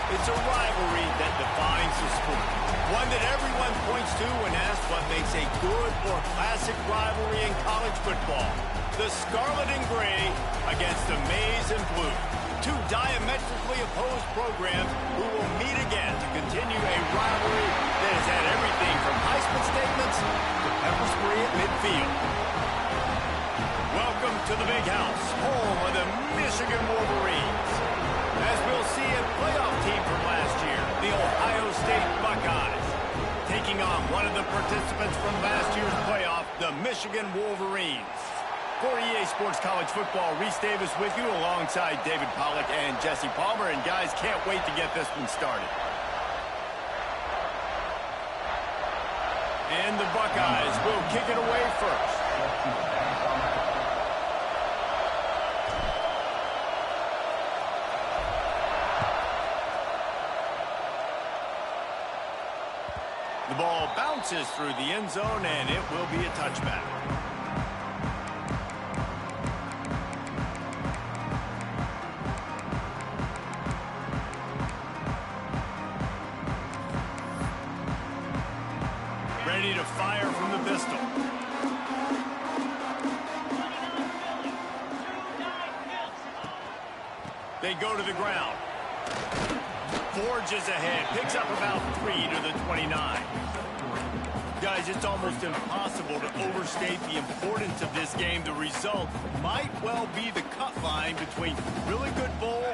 It's a rivalry that defines the sport. One that everyone points to when asked what makes a good or classic rivalry in college football. The Scarlet and Gray against the Maize and Blue. Two diametrically opposed programs who will meet again to continue a rivalry that has had everything from Heisman statements to pepper spray at midfield. Welcome to the Big House, home of the Michigan Wolverines. As we'll see a playoff team from last year, the Ohio State Buckeyes, taking on one of the participants from last year's playoff, the Michigan Wolverines. For EA Sports College Football, Reese Davis with you alongside David Pollack and Jesse Palmer. And guys, can't wait to get this one started. And the Buckeyes will kick it away first. The ball bounces through the end zone, and it will be a touchback. Ready to fire from the pistol. They go to the ground. Forges ahead, picks up about 3 to the 29. Guys, it's almost impossible to overstate the importance of this game. The result might well be the cut line between really good bowl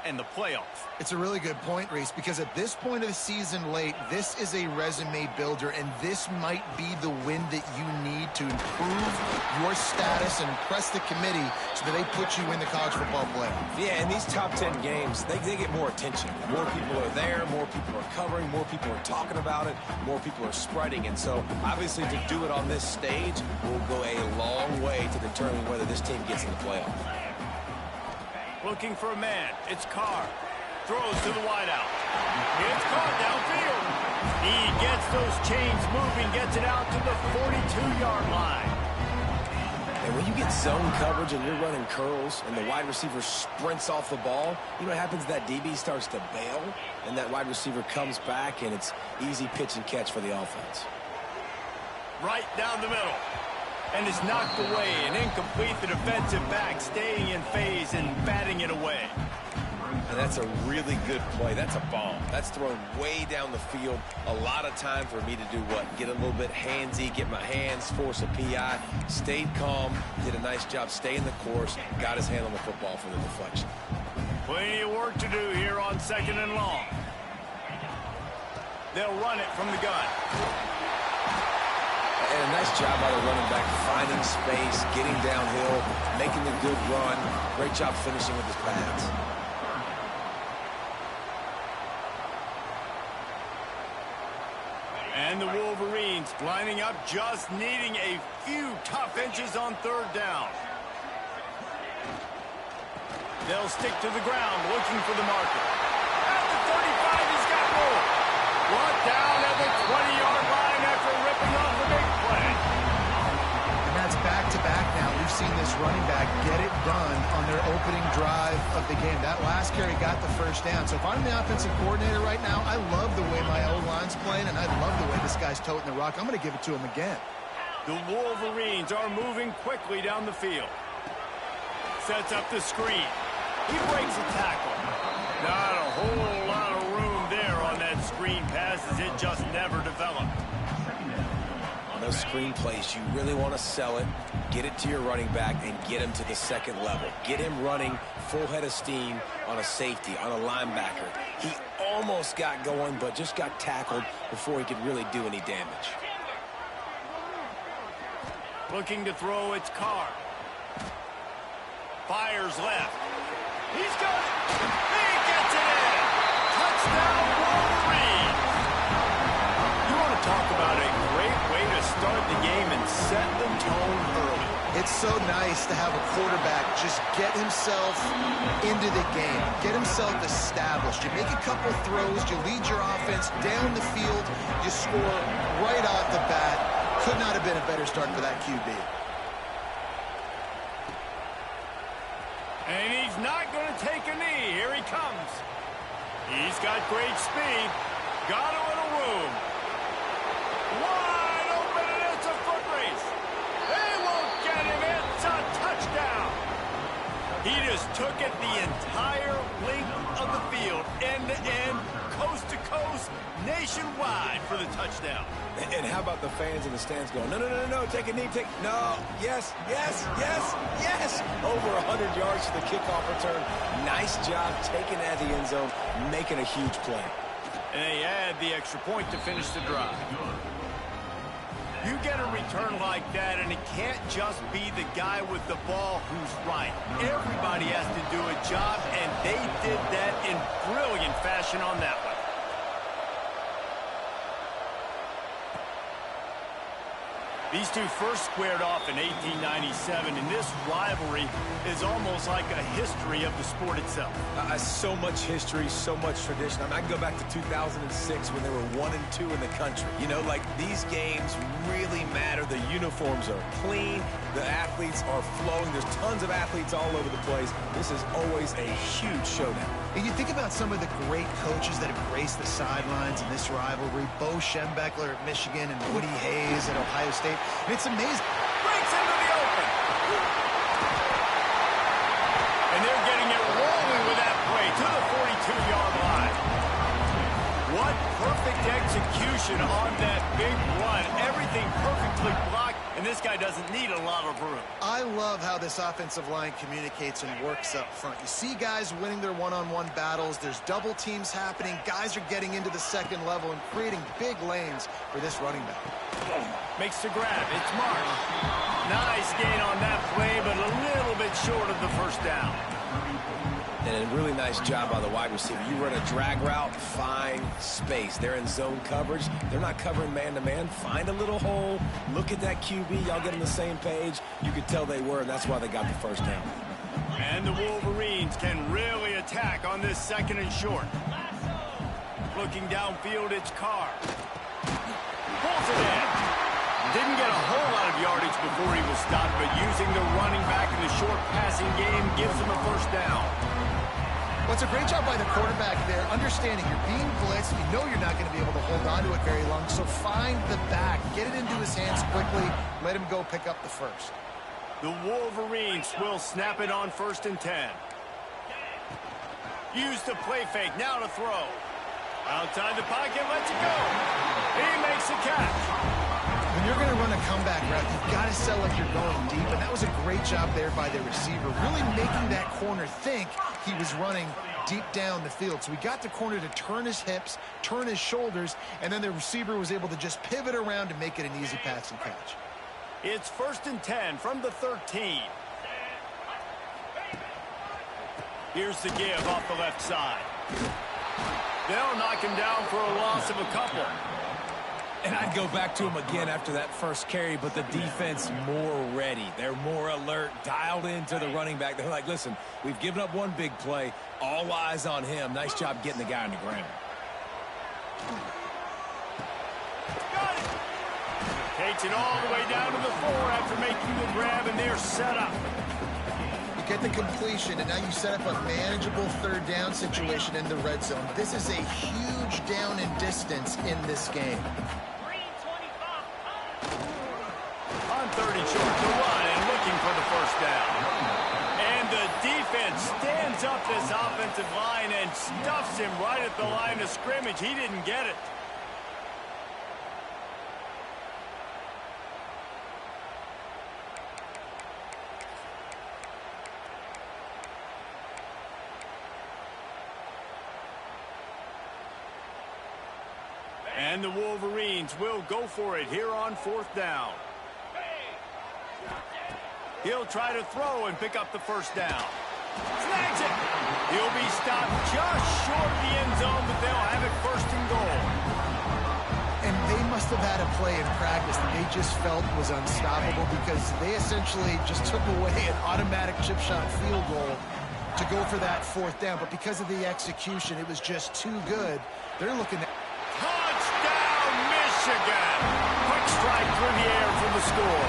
and the playoffs. It's a really good point, Reese, because at this point of the season late, this is a resume builder, and this might be the win that you need to improve your status and impress the committee so that they put you in the college football playoff. Yeah, in these top 10 games, they get more attention. More people are there, more people are covering, more people are talking about it, more people are spreading. And so, obviously, to do it on this stage will go a long way to determine whether this team gets in the playoff. Looking for a man. It's Carr. Throws to the wideout. It's caught downfield. He gets those chains moving, gets it out to the 42-yard line. And when you get zone coverage and you're running curls and the wide receiver sprints off the ball, you know what happens? That DB starts to bail, and that wide receiver comes back, and it's easy pitch and catch for the offense. Right down the middle. And it's knocked away and incomplete. The defensive back staying in phase and batting it away. And that's a really good play. That's a bomb. That's thrown way down the field. A lot of time for me to do what? Get a little bit handsy, get my hands, force a PI. Stayed calm, did a nice job staying the course, got his hand on the football for the deflection. Plenty of work to do here on 2nd and long. They'll run it from the gun. And a nice job by the running back, finding space, getting downhill, making a good run. Great job finishing with his pads. And the Wolverines lining up, just needing a few tough inches on 3rd down. They'll stick to the ground, looking for the marker. At the 35, he's got more. Brought down at the 20-yard line after ripping off the big play. And that's back-to-back now. We've seen this running back get it done on their opening drive of the game. That last carry got the 1st down. So if I'm the offensive coordinator right now, I love the way my O-line's playing, and I love the way this guy's toting the rock. I'm going to give it to him again. The Wolverines are moving quickly down the field. Sets up the screen. He breaks a tackle. Not a whole lot of room there on that screen pass, as it just never developed. On those screen plays, you really want to sell it, get it to your running back, and get him to the 2nd level. Get him running full head of steam on a safety, on a linebacker. He almost got going, but just got tackled before he could really do any damage. Looking to throw, it's Carr. Fires left. He's got it. He gets it in. Touchdown, Wolverines. You want to talk about a great way to start the game and set the tone early. It's so nice to have a quarterback just get himself into the game, get himself established. You make a couple throws, you lead your offense down the field, you score right off the bat. Could not have been a better start for that QB. And he's not going to take a knee. Here he comes. He's got great speed. Got a little room. Wide open, and it's a foot race. They won't get him. It's a touchdown. He just took it the entire length of the field, end to end, coast to coast, nationwide for the touchdown. And how about the fans in the stands going, no, no, no, no, take a knee, no, yes, yes, yes, yes. Over 100 yards to the kickoff return. Nice job taking that to the end zone, making a huge play. And they add the extra point to finish the drive. You get a return like that, and it can't just be the guy with the ball who's right. Everybody has to do a job, and they did that in brilliant fashion on that one. These two first squared off in 1897, and this rivalry is almost like a history of the sport itself. So much history, so much tradition. I mean, I can go back to 2006 when they were 1-2 in the country. You know, like, these games really matter. The uniforms are clean. The athletes are flowing. There's tons of athletes all over the place. This is always a huge showdown. And you think about some of the great coaches that have graced the sidelines in this rivalry. Bo Schembechler at Michigan and Woody Hayes at Ohio State. And it's amazing. Breaks into the open. And they're getting it rolling with that play to the 42-yard line. What perfect execution on that big run. Everything perfectly blocked, and this guy doesn't need a lot of room. I love how this offensive line communicates and works up front. You see guys winning their one-on-one battles. There's double teams happening. Guys are getting into the second level and creating big lanes for this running back. Makes the grab. It's Mark. Nice gain on that play, but a little bit short of the first down. And a really nice job by the wide receiver. You run a drag route, find space. They're in zone coverage. They're not covering man-to-man. Find a little hole. Look at that QB. Y'all get on the same page. You could tell they were, and that's why they got the first down. And the Wolverines can really attack on this second and short. Looking downfield, it's Carr. Pulls it in. Didn't get a whole lot of yardage before he was stopped, but using the running back in the short passing game gives him a first down. Well, it's a great job by the quarterback there, understanding you're being blitzed. You know you're not going to be able to hold on to it very long, so find the back. Get it into his hands quickly. Let him go pick up the first. The Wolverines will snap it on 1st and 10. Use the play fake, now to throw. Outside the pocket, lets it go. He makes the catch. When you're going to run a comeback route, you've got to sell like you're going deep, and that was a great job there by the receiver, really making that corner think he was running deep down the field. So we got the corner to turn his hips, turn his shoulders, and then the receiver was able to just pivot around to make it an easy pass and catch. It's 1st and 10 from the 13. Here's the give off the left side. They'll knock him down for a loss of a couple. And I'd go back to him again after that first carry, but the defense more ready. They're more alert, dialed into the running back. They're like, listen, we've given up one big play. All eyes on him. Nice job getting the guy on the ground. Got it. Takes it all the way down to the 4 after making the grab, and they're set up. You get the completion, and now you set up a manageable third down situation in the red zone. This is a huge down in distance in this game. On 30 short to run and looking for the first down. And the defense stands up this offensive line and stuffs him right at the line of scrimmage. He didn't get it. And the Wolverines will go for it here on 4th down. He'll try to throw and pick up the first down. Snags it. He'll be stopped just short of the end zone, but they'll have it 1st and goal. And they must have had a play in practice that they just felt was unstoppable, because they essentially just took away an automatic chip shot field goal to go for that 4th down. But because of the execution, it was just too good. They're looking at... Touchdown, Michigan! Quick strike through the air for the score.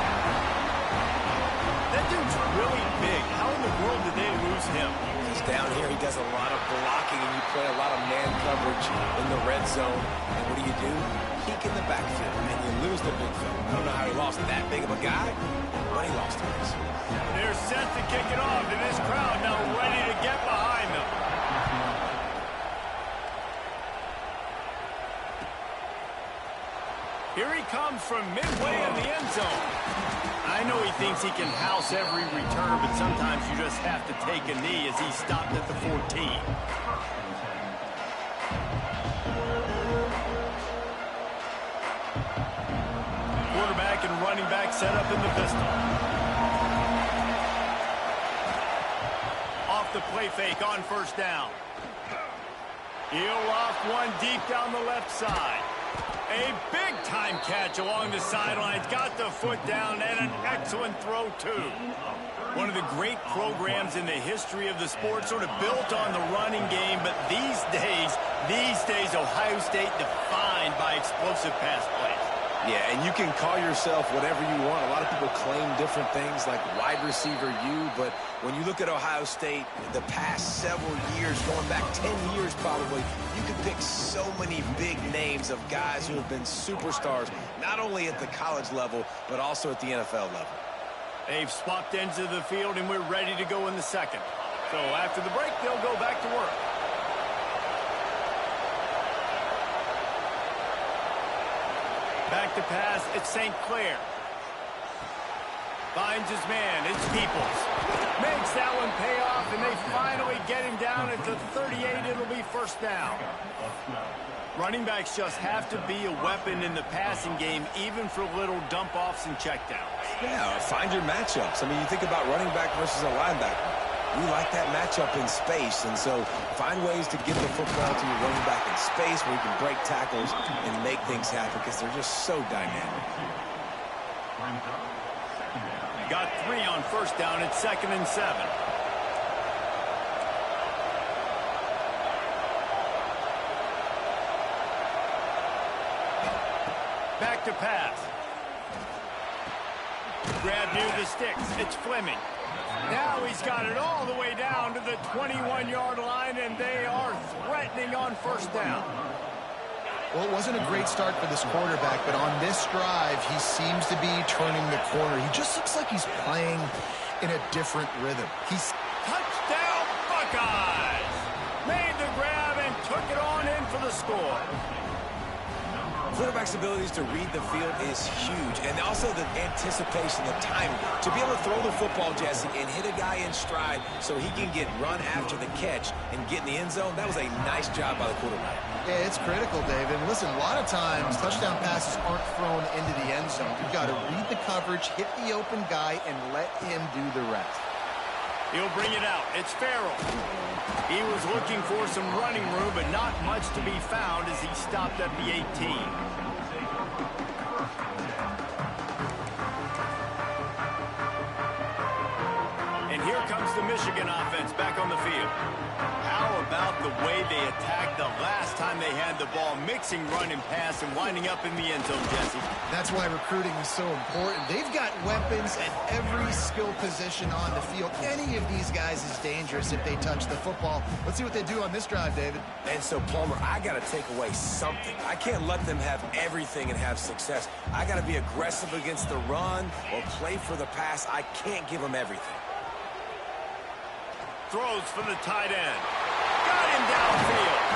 That dude's really big. How in the world did they lose him? He's down here. He does a lot of blocking, and you play a lot of man coverage in the red zone. And what do? Peek in the backfield, and you lose the big fella. I don't know how he lost that big of a guy, but he lost it. They're set to kick it off, and this crowd now ready to get behind them. Here he comes from midway in the end zone. I know he thinks he can house every return, but sometimes you just have to take a knee as he stopped at the 14. Quarterback and running back set up in the pistol. Off the play fake on first down. He'll loft one deep down the left side. A big-time catch along the sidelines. Got the foot down and an excellent throw, too. One of the great programs in the history of the sport, sort of built on the running game, but these days, Ohio State defined by explosive pass plays. Yeah, and you can call yourself whatever you want. A lot of people claim different things like wide receiver U, but when you look at Ohio State, the past several years, going back 10 years probably, you could pick so many big names of guys who have been superstars, not only at the college level, but also at the NFL level. They've swapped ends of the field, and we're ready to go in the second. So after the break, they'll go back to work. Back to pass, it's St. Clair. Finds his man, it's Peoples. Makes that one pay off, and they finally get him down at the 38. It'll be first down. Running backs just have to be a weapon in the passing game, even for little dump-offs and checkdowns. Yeah, find your matchups. I mean, you think about running back versus a linebacker. We like that matchup in space, and so find ways to get the football to your running back in space where you can break tackles and make things happen because they're just so dynamic. Got 3 on first down at 2nd and 7. Back to pass. Grab near the sticks. It's Fleming. Now he's got it all the way down to the 21-yard line, and they are threatening on first down. Well, it wasn't a great start for this quarterback, but on this drive, he seems to be turning the corner. He just looks like he's playing in a different rhythm. He's touchdown Buckeyes! Made the grab and took it on in for the score. Quarterback's abilities to read the field is huge, and also the anticipation, the timing. To be able to throw the football, Jesse, and hit a guy in stride so he can get run after the catch and get in the end zone, that was a nice job by the quarterback. Yeah, it's critical, David. And listen, a lot of times touchdown passes aren't thrown into the end zone. You've got to read the coverage, hit the open guy, and let him do the rest. He'll bring it out. It's Farrell. He was looking for some running room, but not much to be found as he stopped at the 18. And here comes the Michigan offense back on the field. How about the way they attacked the last time they had the ball, mixing run and pass and winding up in the end zone, Jesse? That's why recruiting is so important. They've got weapons at every skill position on the field. Any of these guys is dangerous if they touch the football. Let's see what they do on this drive, David. And so, Palmer, I got to take away something. I can't let them have everything and have success. I got to be aggressive against the run or play for the pass. I can't give them everything. Throws for the tight end. Got him downfield.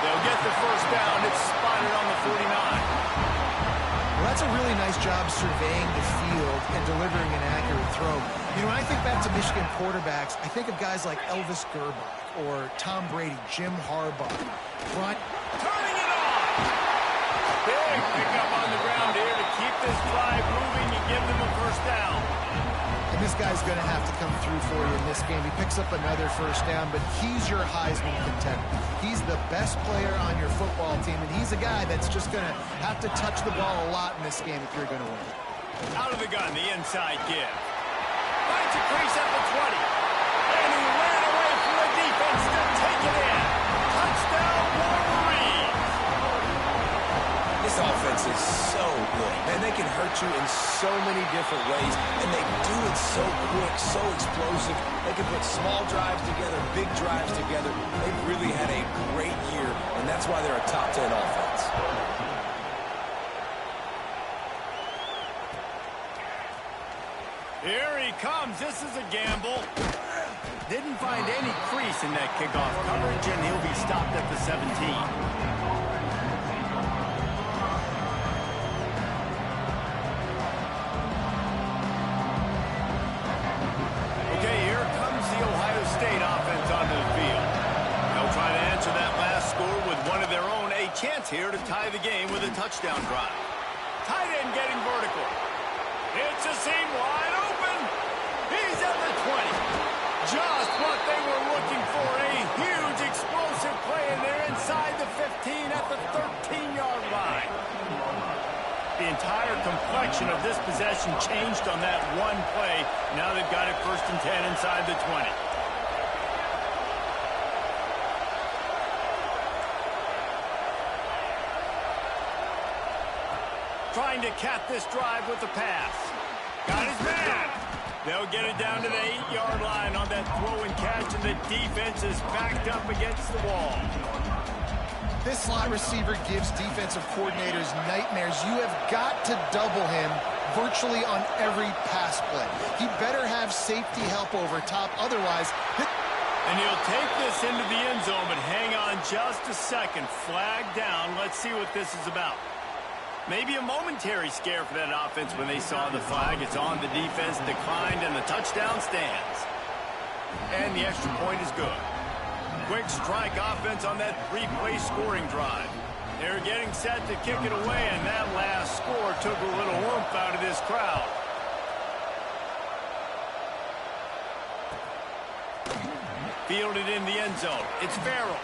They'll get the first down. It's spotted on the 49. Well, that's a really nice job surveying the field and delivering an accurate throw. You know, when I think back to Michigan quarterbacks, I think of guys like Elvis Gerbach or Tom Brady, Jim Harbaugh. Turning it on. Big pickup on the ground here to keep this drive moving and give them a first down. And this guy's going to have to come through for you in this game. He picks up another first down, but he's your Heisman contender. He's the best player on your football team, and he's a guy that's just going to have to touch the ball a lot in this game if you're going to win. Out of the gun, the inside give. Finds a crease at the 20. And he ran away from the defense to take it in. Touchdown, Wolverines! This offense is so good. Man, they can hurt you in so many different ways, and they do it so quick, so explosive. They can put small drives together, big drives together. They've really had a great year, and that's why they're a top 10 offense. Here he comes. This is a gamble. Didn't find any crease in that kickoff coverage, and he'll be stopped at the 17. Chance here to tie the game with a touchdown drive. Tight end getting vertical. It's a seam wide open. He's at the 20. Just what they were looking for. A huge explosive play, and they're inside the 15 at the 13-yard line. The entire complexion of this possession changed on that one play. Now they've got it 1st and 10 inside the 20. Trying to cap this drive with the pass. Got his man. They'll get it down to the 8-yard line on that throw and catch, and the defense is backed up against the wall. This slot receiver gives defensive coordinators nightmares. You have got to double him virtually on every pass play. He better have safety help over top, otherwise... And he'll take this into the end zone, but hang on just a second. Flag down. Let's see what this is about. Maybe a momentary scare for that offense when they saw the flag. It's on. The defense declined, and the touchdown stands. And the extra point is good. Quick strike offense on that 3-play scoring drive. They're getting set to kick it away, and that last score took a little oomph out of this crowd. Fielded in the end zone. It's Farrell.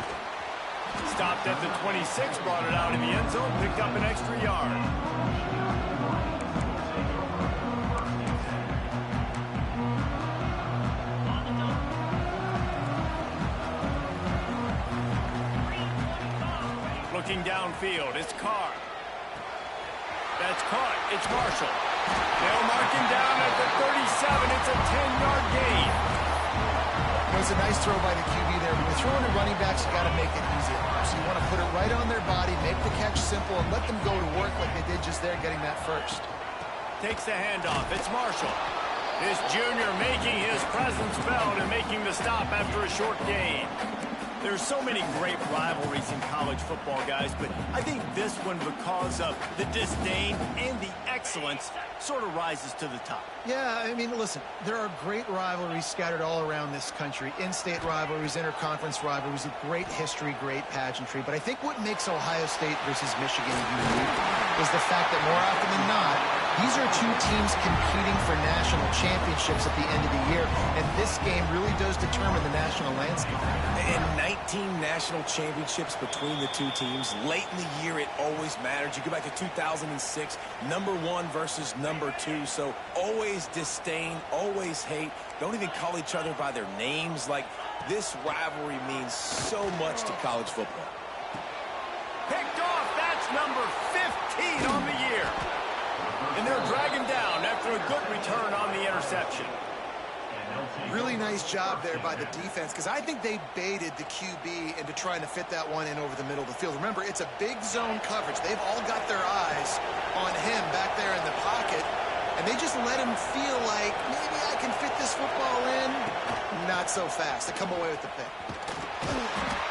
Stopped at the 26, brought it out in the end zone, picked up an extra yard. Looking downfield, it's Carr. That's caught. It's Marshall. They'll mark him down at the 37. It's a 10-yard gain. It was a nice throw by the QB there. When you're throwing to running backs, you got to make it easy. So you want to put it right on their body, make the catch simple, and let them go to work like they did just there, getting that first. Takes the handoff. It's Marshall. This junior making his presence felt and making the stop after a short gain. There's so many great rivalries in college football, guys, but I think this one, because of the disdain and the excellence, sort of rises to the top. Yeah, I mean, listen, there are great rivalries scattered all around this country. In-state rivalries, interconference rivalries, with great history, great pageantry. But I think what makes Ohio State versus Michigan unique is the fact that more often than not, these are two teams competing for national championships at the end of the year, and this game really does determine the national landscape. And 19 national championships between the two teams. Late in the year, it always matters. You go back to 2006, #1 versus #2. So always disdain, always hate. Don't even call each other by their names. Like, this rivalry means so much to college football. Picked off. That's number 15 on the year. And they'll drag him down after a good return on the interception. Really nice job there by the defense, because I think they baited the QB into trying to fit that one in over the middle of the field. Remember, it's a big zone coverage. They've all got their eyes on him back there in the pocket, and they just let him feel like, maybe I can fit this football in. Not so fast. They come away with the pick.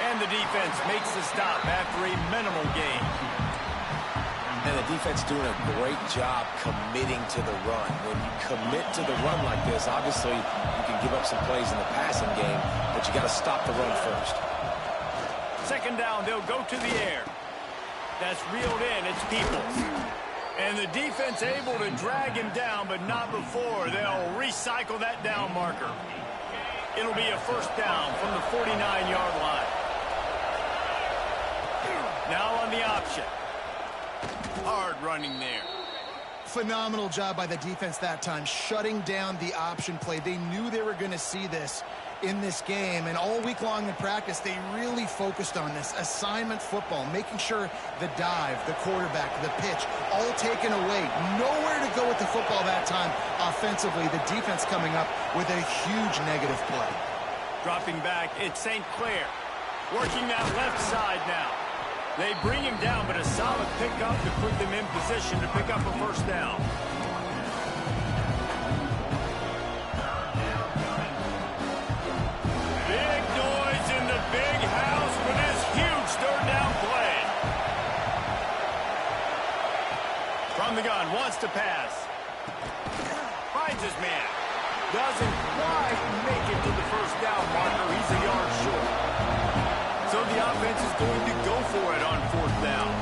And the defense makes the stop after a minimal gain. And the defense doing a great job committing to the run. When you commit to the run like this, obviously you can give up some plays in the passing game, but you got to stop the run first. Second down, they'll go to the air. That's reeled in. It's Peoples. And the defense able to drag him down, but not before. They'll recycle that down marker. It'll be a first down from the 49-yard line. Now on the option. Hard running there. Phenomenal job by the defense that time, shutting down the option play. They knew they were going to see this in this game, and all week long in practice, they really focused on this assignment football, making sure the dive, the quarterback, the pitch, all taken away. Nowhere to go with the football that time offensively. The defense coming up with a huge negative play. Dropping back, it's St. Clair. Working that left side now. They bring him down, but a solid pickup to put them in position to pick up a first down. Big noise in the big house for this huge third down play. From the gun, wants to pass. Finds his man. Doesn't quite make it to the first down marker. He's a yard short. So the offense is going to go for it on fourth down.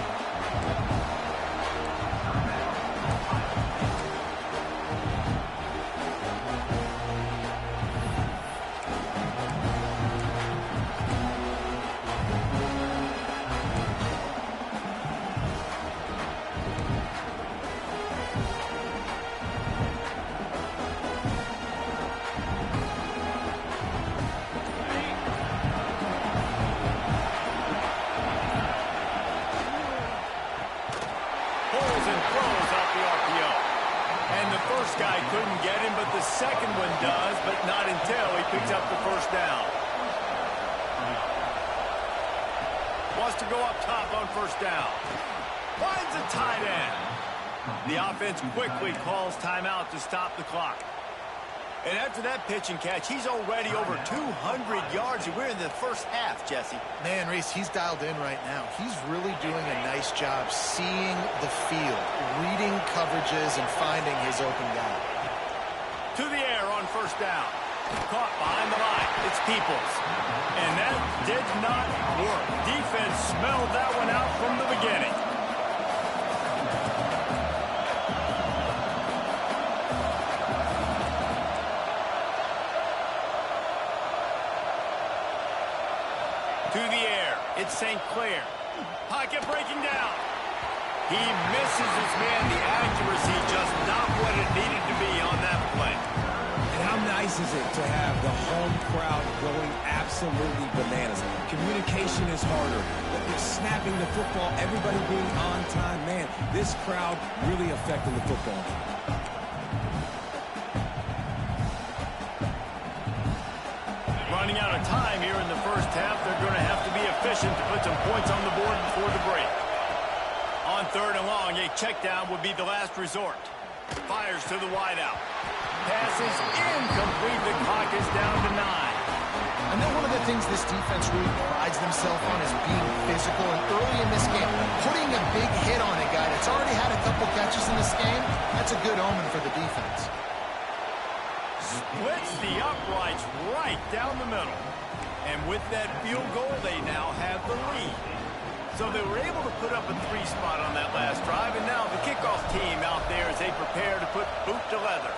Guy couldn't get him, but the second one does, but not until he picks up the first down. Wants to go up top on first down. Finds a tight end. The offense quickly calls timeout to stop the clock. And after that pitch and catch, he's already over 200 yards, and we're in the first half, Jesse. Man, Reese, he's dialed in right now. He's really doing a nice job seeing the field, reading coverages, and finding his open guy. To the air on first down. Caught behind the line. It's Peoples. And that did not work. Defense smelled that one out from the beginning. To the air, it's St. Clair. Pocket breaking down. He misses his man. The accuracy just not what it needed to be on that play. And how nice is it to have the home crowd going absolutely bananas? Communication is harder, but they're snapping the football, everybody being on time. Man, this crowd really affecting the football. Running out of time here in the first half. They're going to have to be efficient to put some points on the board before the break. On third and long, a check down would be the last resort. Fires to the wideout. Passes incomplete. The clock is down to 9. I know one of the things this defense really prides themselves on is being physical. And early in this game, putting a big hit on a guy that's already had a couple catches in this game, that's a good omen for the defense. Splits the uprights right down the middle. And with that field goal, they now have the lead. So they were able to put up a 3 spot on that last drive, and now the kickoff team out there as they prepare to put boot to leather.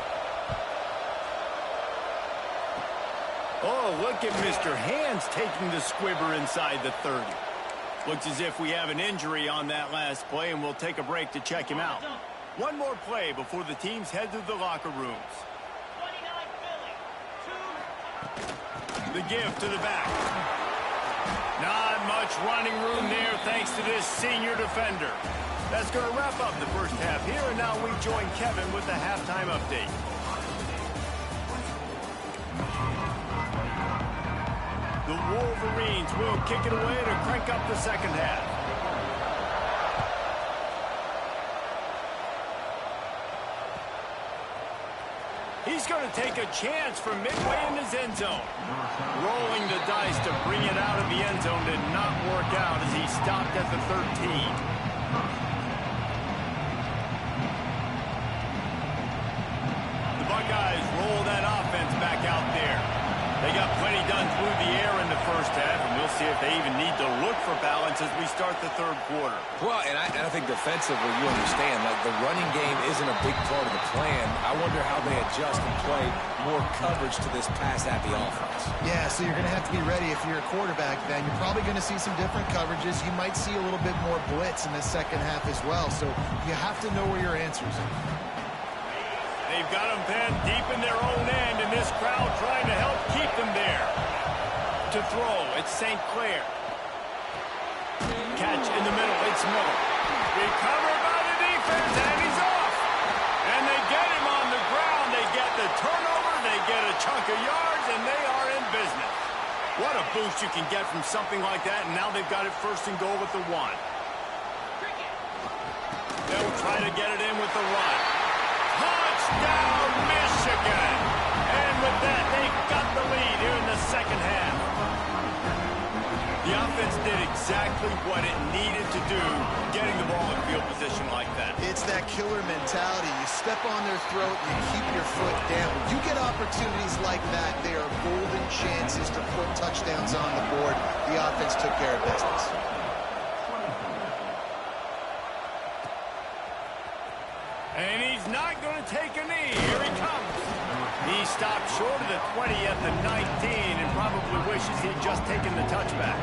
Oh, look at Mr. Hands taking the squibber inside the 30. Looks as if we have an injury on that last play, and we'll take a break to check him out. One more play before the teams head to the locker rooms. The give to the back. Not much running room there thanks to this senior defender. That's going to wrap up the first half here, and now we join Kevin with the halftime update. The Wolverines will kick it away to crank up the second half. He's going to take a chance from midway in his end zone. Rolling the dice to bring it out of the end zone did not work out as he stopped at the 13. The Buckeyes roll that offense back out there. They got plenty done through the air in the first half, and we'll see if they even need to look for balance as we start the third quarter. Well, and I think defensively, you understand, like the running game isn't a big part of the plan. I wonder how they adjust and play more coverage to this pass-happy offense. Yeah, so you're going to have to be ready if you're a quarterback then. You're probably going to see some different coverages. You might see a little bit more blitz in the second half as well, so you have to know where your answers are. They've got them pinned deep in their own end, and this crowd trying to help keep them there. To throw, it's St. Clair. Catch in the middle, it's Miller. Recovered by the defense, and he's off. And they get him on the ground. They get the turnover, they get a chunk of yards, and they are in business. What a boost you can get from something like that, and now they've got it first and goal with the 1. They'll try to get it in with the run. Touchdown, Michigan! And with that, they've got the lead here in the second half. The offense did exactly what it needed to do, getting the ball in field position like that. It's that killer mentality. You step on their throat, you keep your foot down. You get opportunities like that, they are golden chances to put touchdowns on the board. The offense took care of business. And he's not going to take a knee. Here he comes. He stopped short of the 20 at the 19 and probably wishes he'd just taken the touchback.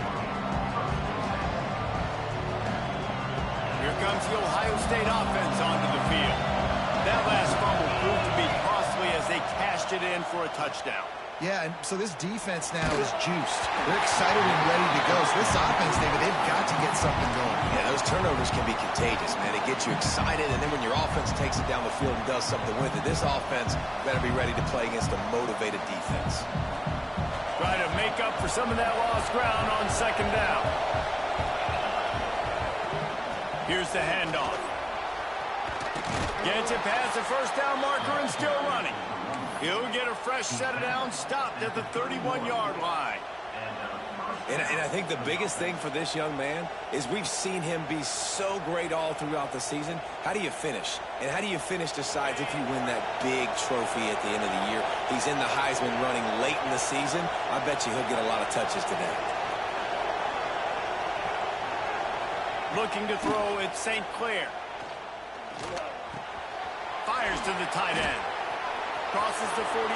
Here comes the Ohio State offense onto the field. That last fumble proved to be costly as they cashed it in for a touchdown. Yeah, and so this defense now is juiced. They're excited and ready to go. So this offense, David, they've got to get something going. Yeah, those turnovers can be contagious, man. It gets you excited, and then when your offense takes it down the field and does something with it, this offense better be ready to play against a motivated defense. Try to make up for some of that lost ground on second down. Here's the handoff. Gets it past the first down marker and still running. He'll get a fresh set of downs, stopped at the 31-yard line. And I think the biggest thing for this young man is we've seen him be so great all throughout the season. How do you finish? And how do you finish decides if you win that big trophy at the end of the year. He's in the Heisman running late in the season. I bet you he'll get a lot of touches today. Looking to throw, it's St. Clair. Fires to the tight end. Crosses the 45.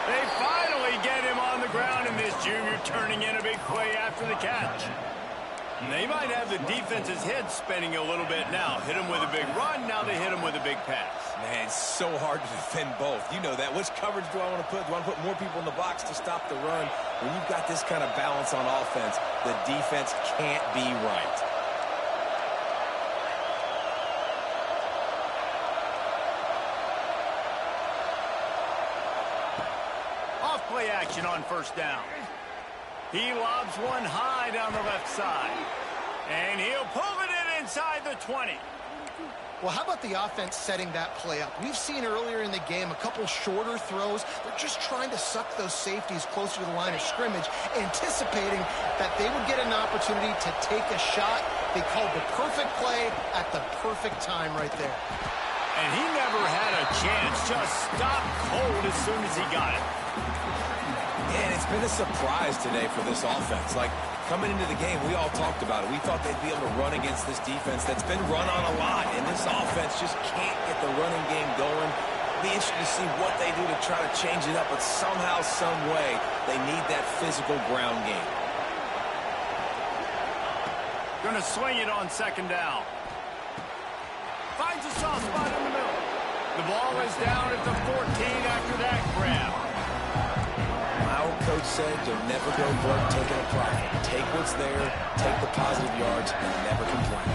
They finally get him on the ground, and this junior turning in a big play after the catch. They might have the defense's head spinning a little bit now. Hit him with a big run, now they hit him with a big pass. Man, it's so hard to defend both. You know that. Which coverage do I want to put? Do I want to put more people in the box to stop the run? When you've got this kind of balance on offense, the defense can't be right. Play action on first down. He lobs one high down the left side. And he'll pull it in inside the 20. Well, how about the offense setting that play up? We've seen earlier in the game a couple shorter throws. They're just trying to suck those safeties closer to the line of scrimmage, anticipating that they would get an opportunity to take a shot. They called the perfect play at the perfect time right there. And he never had a chance. Just stopped cold as soon as he got it. And it's been a surprise today for this offense. Like, coming into the game, we all talked about it. We thought they'd be able to run against this defense that's been run on a lot, and this offense just can't get the running game going. Be interested to see what they do to try to change it up, but somehow, some way, they need that physical ground game. Gonna swing it on second down. Finds a soft spot in the middle. The ball is down at the 14 after that grab. Coach said you'll never go broke taking a profit. Take what's there, take the positive yards, and never complain.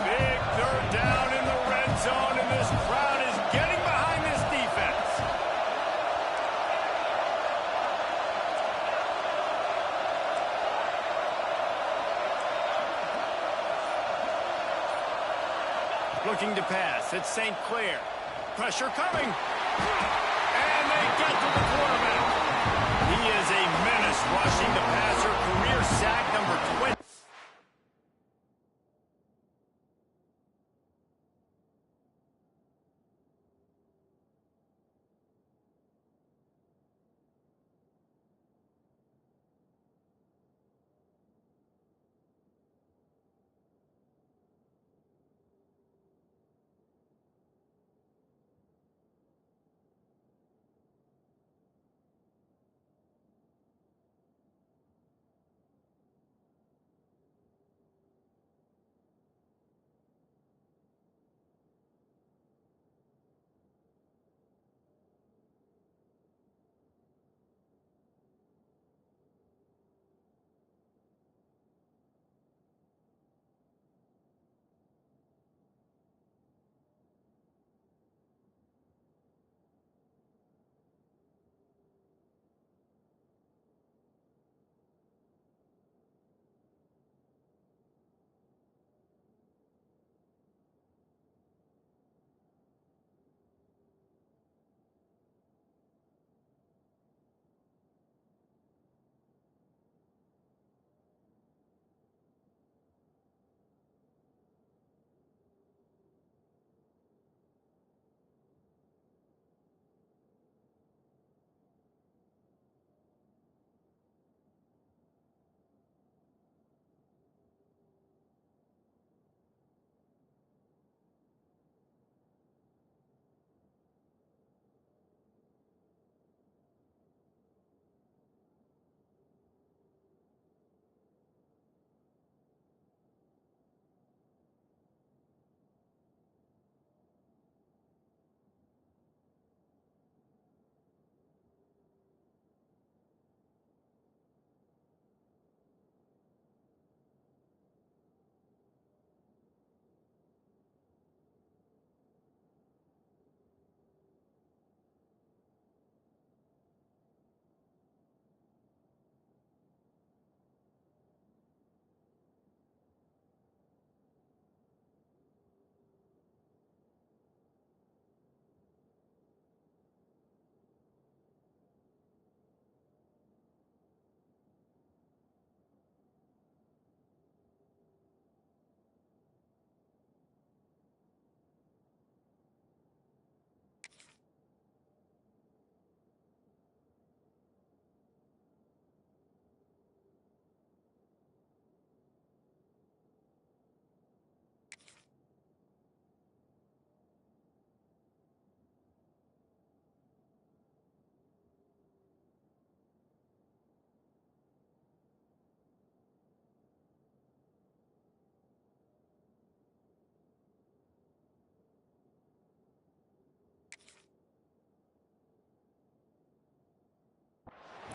Big third down in the red zone, and this crowd is getting behind this defense. Looking to pass. It's St. Clair. Pressure coming. And they get to the quarterback. He is a menace rushing the passer. Career sack number 20.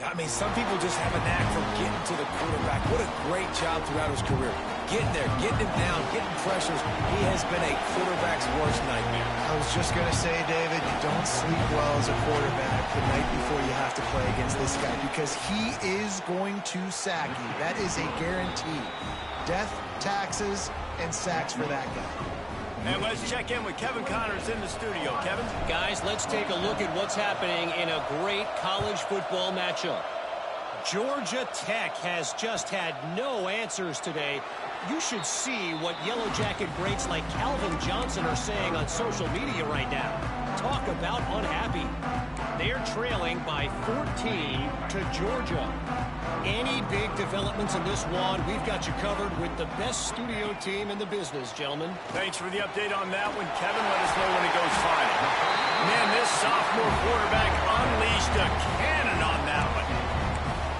I mean, some people just have a knack for getting to the quarterback. What a great job throughout his career. Getting there, getting him down, getting pressures. He has been a quarterback's worst nightmare. I was just going to say, David, you don't sleep well as a quarterback the night before you have to play against this guy because he is going to sack you. That is a guarantee. Death, taxes, and sacks for that guy. And let's check in with Kevin Connors in the studio. Kevin? Guys, let's take a look at what's happening in a great college football matchup. Georgia Tech has just had no answers today. You should see what Yellow Jacket greats like Calvin Johnson are saying on social media right now. Talk about unhappy. They're trailing by 14 to Georgia. Any big developments in this one, we've got you covered with the best studio team in the business, gentlemen. Thanks for the update on that one, Kevin. Let us know when it goes final. Man, this sophomore quarterback unleashed a cannon on that one.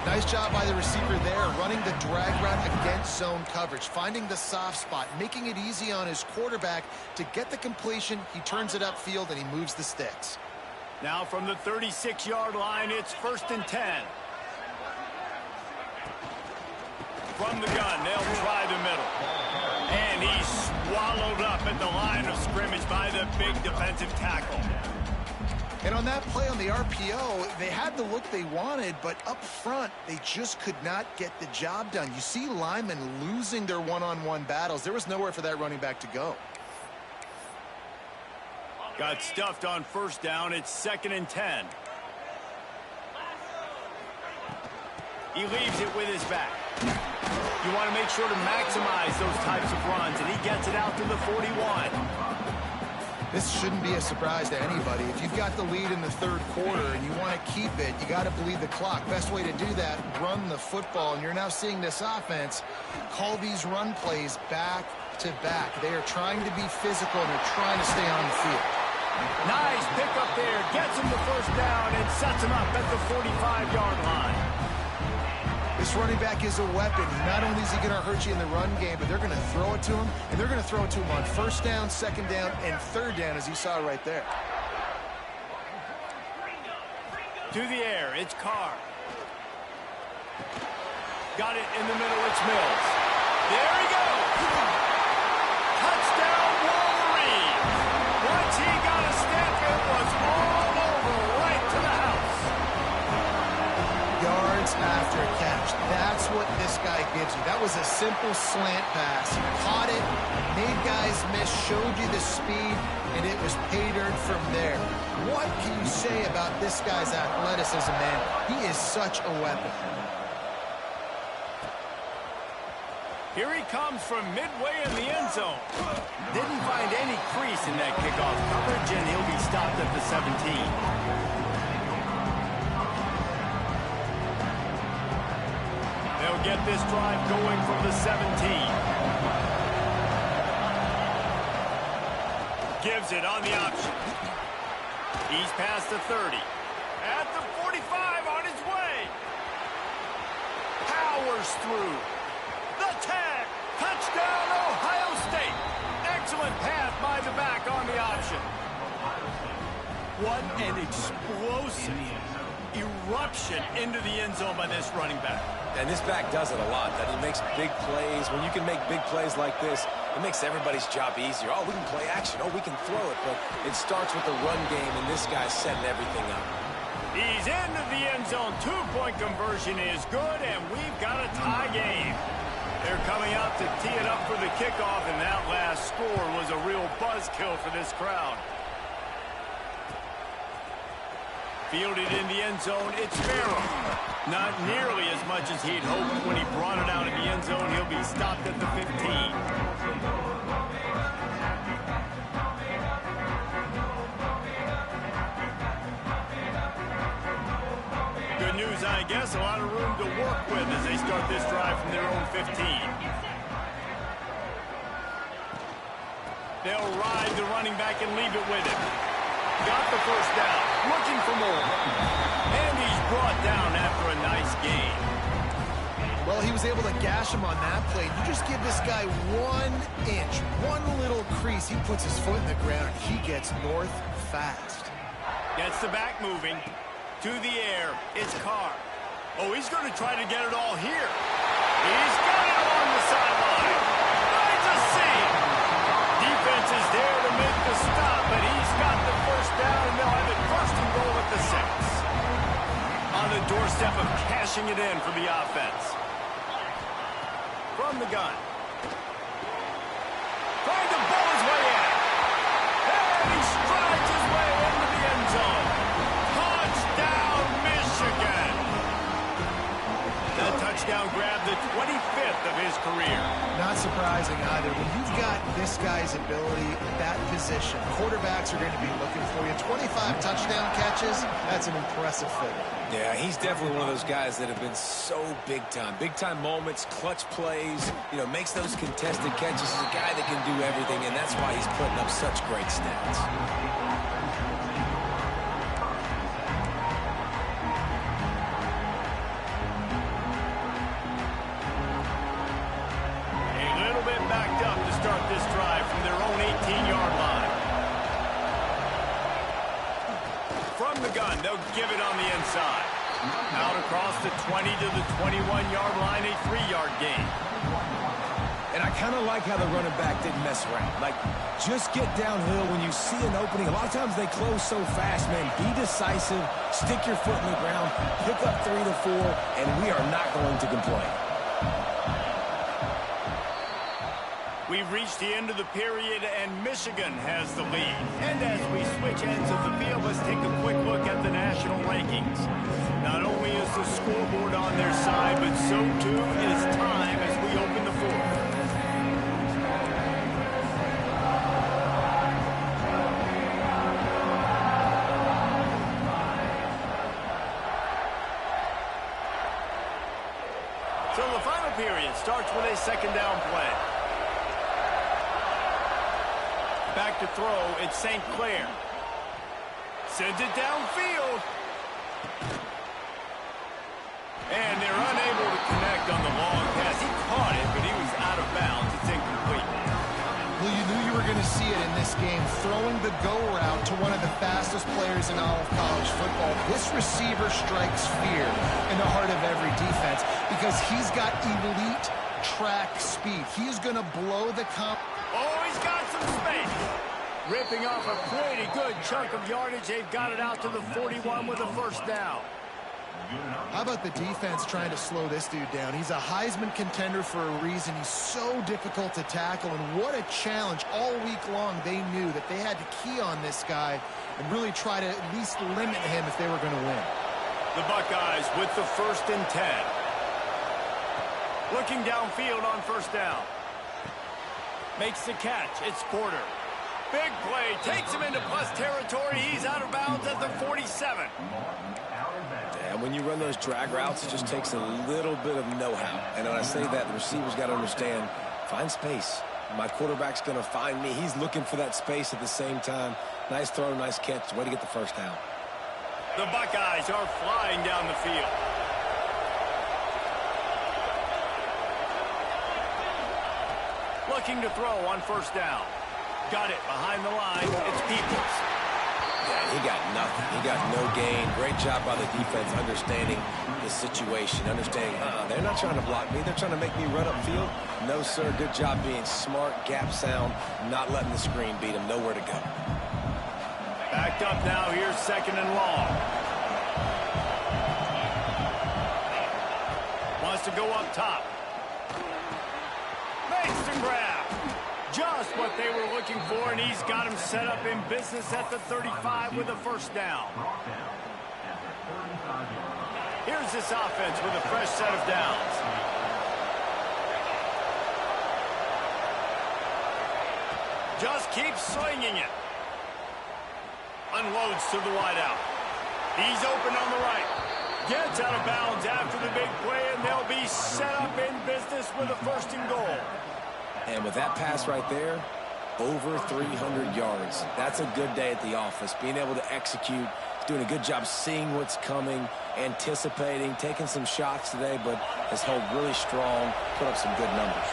Nice job by the receiver there, running the drag route against zone coverage, finding the soft spot, making it easy on his quarterback to get the completion. He turns it upfield, and he moves the sticks. Now from the 36-yard line, it's 1st and 10. From the gun, they'll try the middle. And he's swallowed up at the line of scrimmage by the big defensive tackle. And on that play on the RPO, they had the look they wanted, but up front, they just could not get the job done. You see linemen losing their one-on-one battles. There was nowhere for that running back to go. Got stuffed on 1st down. It's 2nd and 10. He leaves it with his back. You want to make sure to maximize those types of runs, and he gets it out to the 41. This shouldn't be a surprise to anybody. If you've got the lead in the 3rd quarter and you want to keep it, you got to bleed the clock. Best way to do that, run the football. And you're now seeing this offense call these run plays back to back. They are trying to be physical, and they're trying to stay on the field. Nice pickup there. Gets him the 1st down and sets him up at the 45-yard line. This running back is a weapon. Not only is he going to hurt you in the run game, but they're going to throw it to him, and they're going to throw it to him on 1st down, 2nd down, and 3rd down, as you saw right there. To the air, it's Carr. Got it in the middle, it's Mills. There he goes. Touchdown, Wolverine. Once he got a step, it was all over, right to the house. Yards after catch. That's what this guy gives you. That was a simple slant pass. He caught it, made guys miss, showed you the speed, and it was pay dirt from there. What can you say about this guy's athleticism, man? He is such a weapon. Here he comes from midway in the end zone. Didn't find any crease in that kickoff coverage, and he'll be stopped at the 17. They'll get this drive going from the 17. Gives it on the option. He's past the 30. At the 45 on his way. Powers through. The tag. Touchdown, Ohio State. Excellent pass by the back on the option. What an explosive eruption into the end zone by this running back. And this back does it a lot. That he makes big plays. When you can make big plays like this, it makes everybody's job easier. Oh, we can play action. Oh, we can throw it. But it starts with the run game, and this guy's setting everything up. He's into the end zone. 2-point conversion is good, and we've got a tie game. They're coming out to tee it up for the kickoff, and that last score was a real buzzkill for this crowd. Fielded in the end zone, it's Farrell. Not nearly as much as he'd hoped when he brought it out in the end zone. He'll be stopped at the 15. Good news, I guess. A lot of room to work with as they start this drive from their own 15. They'll ride the running back and leave it with him. Got the 1st down, looking for more. And he's brought down after a nice gain. Well, he was able to gash him on that play. You just give this guy 1 inch, one little crease. He puts his foot in the ground. He gets north fast. Gets the back moving. To the air, it's Carr. Oh, he's going to try to get it all here. He's got it along the sideline. Finds a seam. Defense is there to make the stop, but he's got the first down, and they'll have it first and goal at the 6. On the doorstep of cashing it in for the offense. From the gun. Trying to bowl his way in. And he strides his way into the end zone. Touchdown, Michigan. That touchdown grabbed the 25th of his career. Not surprising either. When you've got this guy's ability at that position, quarterbacks are going to be looking for you. 25 touchdown catches, that's an impressive figure. Yeah, he's definitely one of those guys that have been so big time. Big time moments, clutch plays, makes those contested catches. He's a guy that can do everything, and that's why he's putting up such great stats. This drive from their own 18-yard line. From the gun, they'll give it on the inside. Out across the 20 to the 21-yard line, a 3-yard gain. And I kind of like how the running back didn't mess around. Like, just get downhill when you see an opening. A lot of times they close so fast, man. Be decisive, stick your foot in the ground, pick up 3 to 4, and we are not going to complain. We've reached the end of the period, and Michigan has the lead. And as we switch ends of the field, let's take a quick look at the national rankings. Not only is the scoreboard on their side, but so too is time as we open the fourth. So the final period starts with a second down play. Back to throw, it's St. Clair. Sends it downfield. And they're unable to connect on the long pass. He caught it, but he was out of bounds. It's incomplete. Well, you knew you were going to see it in this game, throwing the go route to one of the fastest players in all of college football. This receiver strikes fear in the heart of every defense because he's got elite track speed. He is going to blow the comp. Oh, he's got some space. Ripping off a pretty good chunk of yardage. They've got it out to the 41 with a first down. How about the defense trying to slow this dude down? He's a Heisman contender for a reason. He's so difficult to tackle, and what a challenge. All week long, they knew that they had to key on this guy and really try to at least limit him if they were going to win. The Buckeyes with the 1st and 10. Looking downfield on first down. Makes the catch. It's Porter. Big play. Takes him into plus territory. He's out of bounds at the 47. And when you run those drag routes, it just takes a little bit of know-how. And when I say that, the receiver's got to understand, find space. My quarterback's going to find me. He's looking for that space at the same time. Nice throw, nice catch. Way to get the first down. The Buckeyes are flying down the field. Looking to throw on first down. Got it behind the line. It's Peoples. Yeah, he got nothing. He got no gain. Great job by the defense understanding the situation, understanding, they're not trying to block me. They're trying to make me run upfield. No, sir. Good job being smart, gap sound, not letting the screen beat him. Nowhere to go. Backed up now. Here's second and long. Wants to go up top. Makes the grab. Just what they were looking for, and he's got him set up in business at the 35 with a first down. Here's this offense with a fresh set of downs. Just keeps swinging it. Unloads to the wideout. He's open on the right. Gets out of bounds after the big play, and they'll be set up in business with a first and goal. And with that pass right there, over 300 yards. That's a good day at the office. Being able to execute, doing a good job seeing what's coming, anticipating, taking some shots today, but has held really strong, put up some good numbers.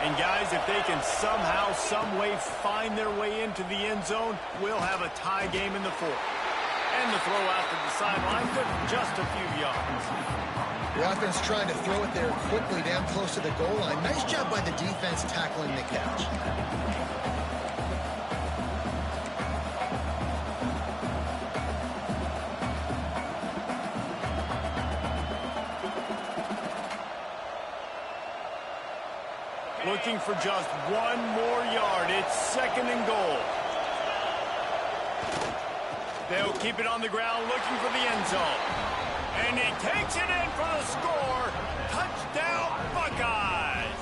And guys, if they can somehow, some way find their way into the end zone, we'll have a tie game in the fourth. And the throw out to the sideline, good for just a few yards. The offense trying to throw it there quickly down close to the goal line. Nice job by the defense tackling the catch. Looking for just one more yard. It's 2nd and goal. They'll keep it on the ground looking for the end zone. And he takes it in for the score. Touchdown, Buckeyes.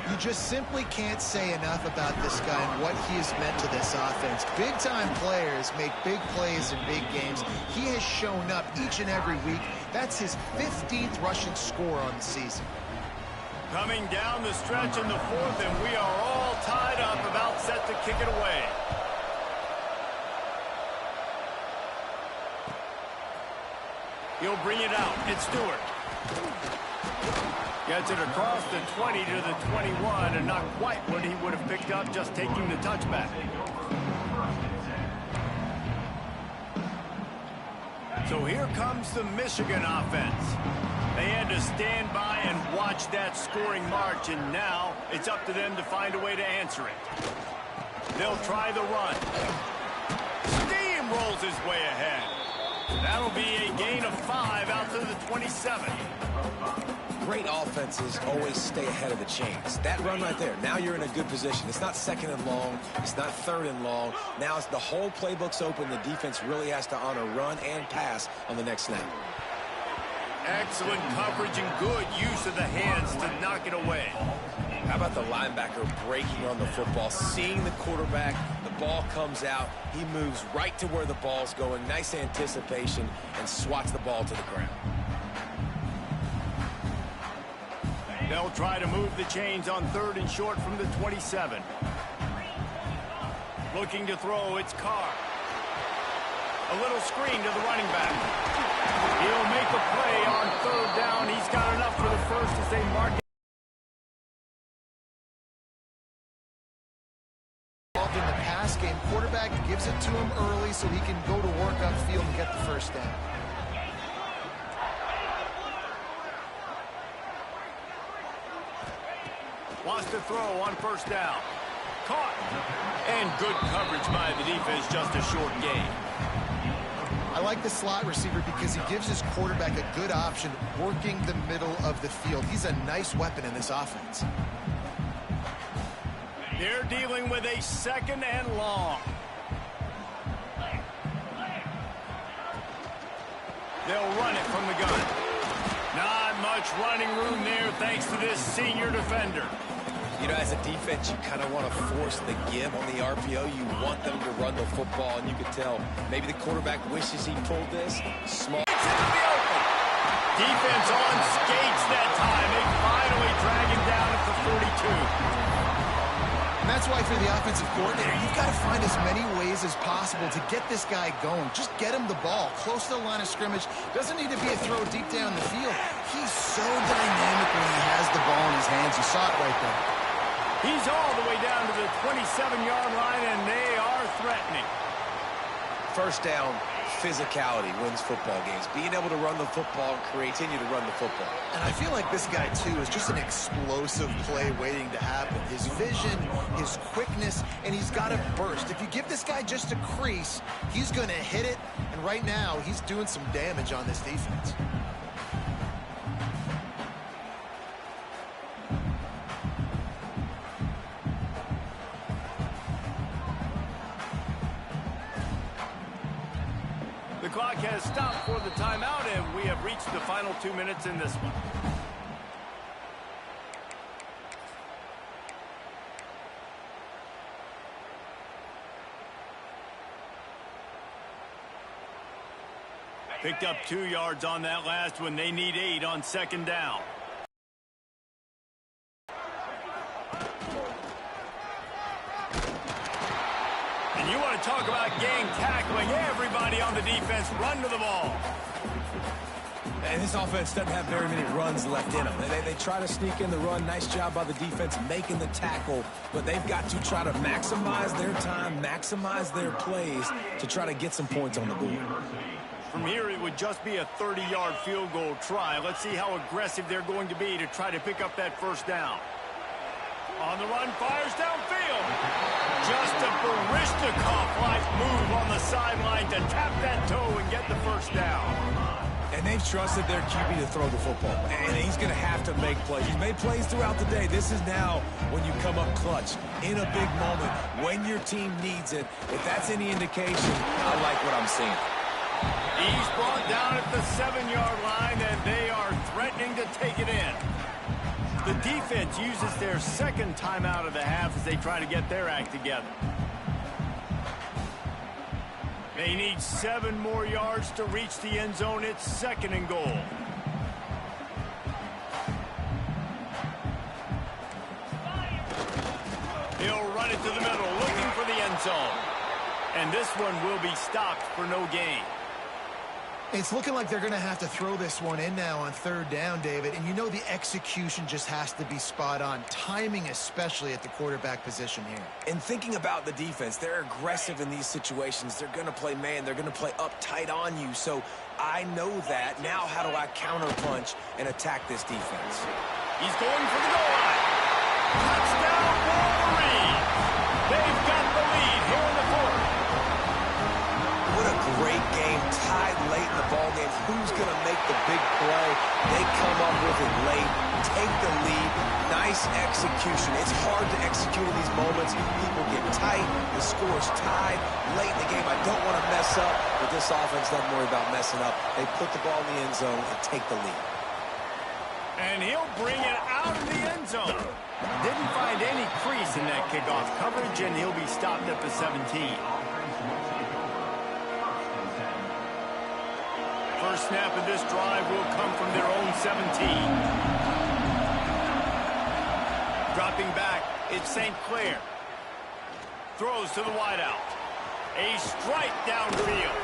You just simply can't say enough about this guy and what he has meant to this offense. Big-time players make big plays in big games. He has shown up each and every week. That's his 15th rushing score on the season. Coming down the stretch in the 4th, and we are all tied up, about set to kick it away. He'll bring it out. It's Stewart. Gets it across the 20 to the 21, and not quite what he would have picked up just taking the touchback. So here comes the Michigan offense. They had to stand by and watch that scoring march, and now it's up to them to find a way to answer it. They'll try the run. Steamrolls his way ahead. That'll be a gain of 5 out to the 27. Great offenses always stay ahead of the chains. That run right there, now you're in a good position. It's not 2nd and long. It's not 3rd and long. Now it's the whole playbook's open. The defense really has to honor run and pass on the next snap. Excellent coverage and good use of the hands to knock it away. How about the linebacker breaking on the football, seeing the quarterback, the ball comes out, he moves right to where the ball's going, nice anticipation, and swats the ball to the ground. They'll try to move the chains on 3rd and short from the 27. Looking to throw, it's Carr. A little screen to the running back. He'll make a play on 3rd down. He's got enough for the first as they mark it. Involved in the pass game, quarterback gives it to him early so he can go to work upfield and get the first down. Wants to throw on 1st down. Caught. And good coverage by the defense, just a short gain. I like the slot receiver because he gives his quarterback a good option working the middle of the field. He's a nice weapon in this offense. They're dealing with a 2nd and long. They'll run it from the gun. Not much running room there thanks to this senior defender. You know, as a defense, you kind of want to force the give on the RPO. You want them to run the football, and you can tell maybe the quarterback wishes he pulled this. Small. It's into the open. Defense on skates that time. They finally drag him down at the 42. And that's why for the offensive coordinator, you've got to find as many ways as possible to get this guy going. Just get him the ball close to the line of scrimmage. Doesn't need to be a throw deep down the field. He's so dynamic when he has the ball in his hands. You saw it right there. He's all the way down to the 27-yard line, and they are threatening. 1st down, physicality wins football games. Being able to run the football and continue to run the football. And I feel like this guy, too, is just an explosive play waiting to happen. His vision, his quickness, and he's got a burst. If you give this guy just a crease, he's going to hit it. And right now, he's doing some damage on this defense. The clock has stopped for the timeout, and we have reached the final 2 minutes in this one. Picked up 2 yards on that last one. They need 8 on 2nd down. And you want to talk about gang tackling. Everybody on the defense run to the ball. And this offense doesn't have very many runs left in them. They try to sneak in the run. Nice job by the defense making the tackle. But they've got to try to maximize their time, maximize their plays to try to get some points on the board. From here, it would just be a 30-yard field goal try. Let's see how aggressive they're going to be to try to pick up that first down. On the run, fires downfield. Just a Barishnikov-like move on the sideline to tap that toe and get the first down. And they've trusted their QB to throw the football. And he's going to have to make plays. He's made plays throughout the day. This is now when you come up clutch in a big moment when your team needs it. If that's any indication, I like what I'm seeing. He's brought down at the 7-yard line, and they are threatening to take it in. The defense uses their second timeout of the half as they try to get their act together. They need 7 more yards to reach the end zone. It's 2nd and goal. He'll run it to the middle, looking for the end zone. And this one will be stopped for no gain. It's looking like they're going to have to throw this one in now on 3rd down, David. And you know the execution just has to be spot on. Timing especially at the quarterback position here. And thinking about the defense, they're aggressive in these situations. They're going to play man. They're going to play up tight on you. So I know that. Now how do I counterpunch and attack this defense? He's going for the goal line. Touchdown, Wolverines. They've got the lead here in the 4th. What a great game, tied late in the ballgame. Who's going to make the big play? They come up with it late, take the lead. Nice execution. It's hard to execute in these moments. People get tight. The score's tied late in the game. I don't want to mess up, but this offense doesn't worry about messing up. They put the ball in the end zone and take the lead. And he'll bring it out of the end zone. Didn't find any crease in that kickoff coverage, and he'll be stopped at the 17. First snap of this drive will come from their own 17. Dropping back, it's St. Clair. Throws to the wideout. A strike downfield.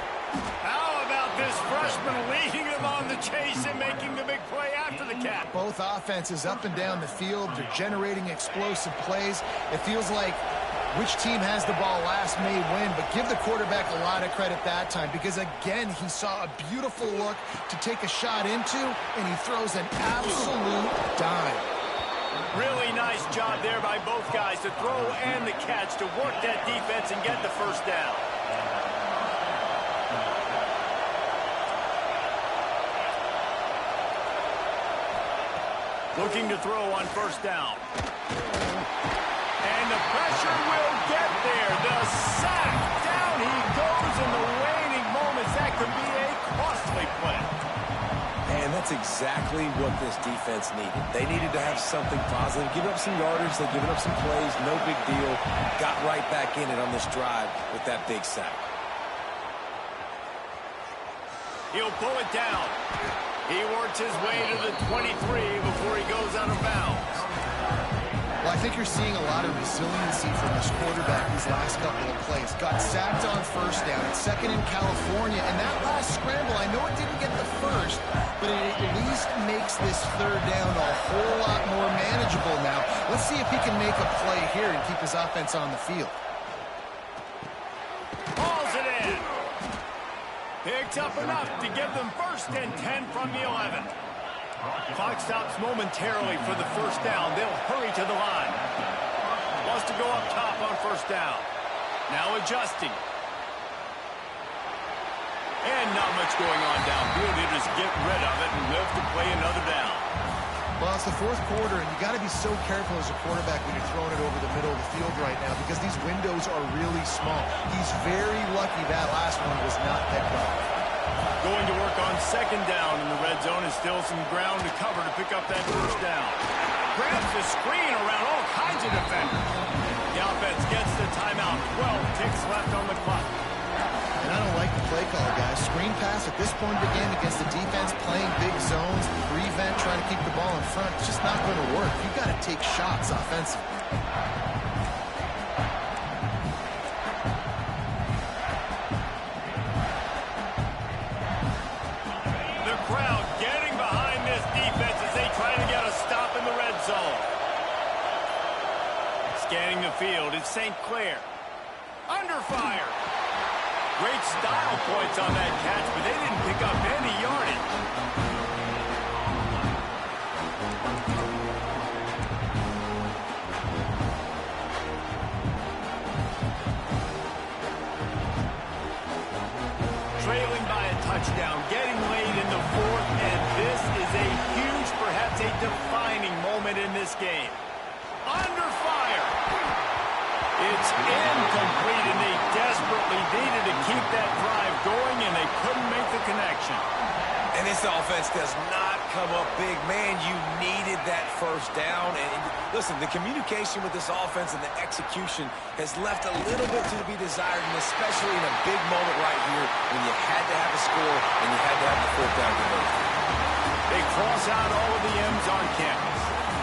How about this freshman leading them on the chase and making the big play after the catch? Both offenses up and down the field. They're generating explosive plays. It feels like which team has the ball last may win, but give the quarterback a lot of credit that time because, again, he saw a beautiful look to take a shot into, and he throws an absolute dime. Really nice job there by both guys to throw and the catch to work that defense and get the first down. Looking to throw on first down. And the pressure will get there. The sack. Down he goes in the waning moments. That could be a costly play. And that's exactly what this defense needed. They needed to have something positive. Give up some yardage. They've given up some plays. No big deal. Got right back in it on this drive with that big sack. He'll pull it down. He works his way to the 23 before he goes out of bounds. Well, I think you're seeing a lot of resiliency from this quarterback these last couple of plays. Got sacked on first down. It's 2nd in California. And that last scramble, I know it didn't get the first, but it at least makes this 3rd down a whole lot more manageable now. Let's see if he can make a play here and keep his offense on the field. Hauls it in. Picks up enough to give them 1st and 10 from the 11. Clock stops momentarily for the first down. They'll hurry to the line. Wants to go up top on first down. Now adjusting. And not much going on downfield. They just get rid of it and live to play another down. Well, it's the 4th quarter, and you got to be so careful as a quarterback when you're throwing it over the middle of the field right now because these windows are really small. He's very lucky that last one was not picked up. Going to work on 2nd down in the red zone. Is still some ground to cover to pick up that first down. Grabs the screen around all kinds of defenders. The offense gets the timeout. 12 ticks left on the clock. And I don't like the play call, guys. Screen pass at this point of the game against the defense, playing big zones, prevent, trying to keep the ball in front. It's just not going to work. You've got to take shots offensively. The crowd gets Scanning the field, it's St. Clair. Under fire. Great style points on that catch, but they didn't pick up any yardage. Trailing by a touchdown, getting late in the fourth, and this is a huge, perhaps a defining moment in this game. Under fire. It's incomplete, and they desperately needed to keep that drive going, and they couldn't make the connection. And this offense does not come up big. Man, you needed that first down. And listen, the communication with this offense and the execution has left a little bit to be desired, and especially in a big moment right here when you had to have a score and you had to have the fourth down conversion. They cross out all of the M's on campus.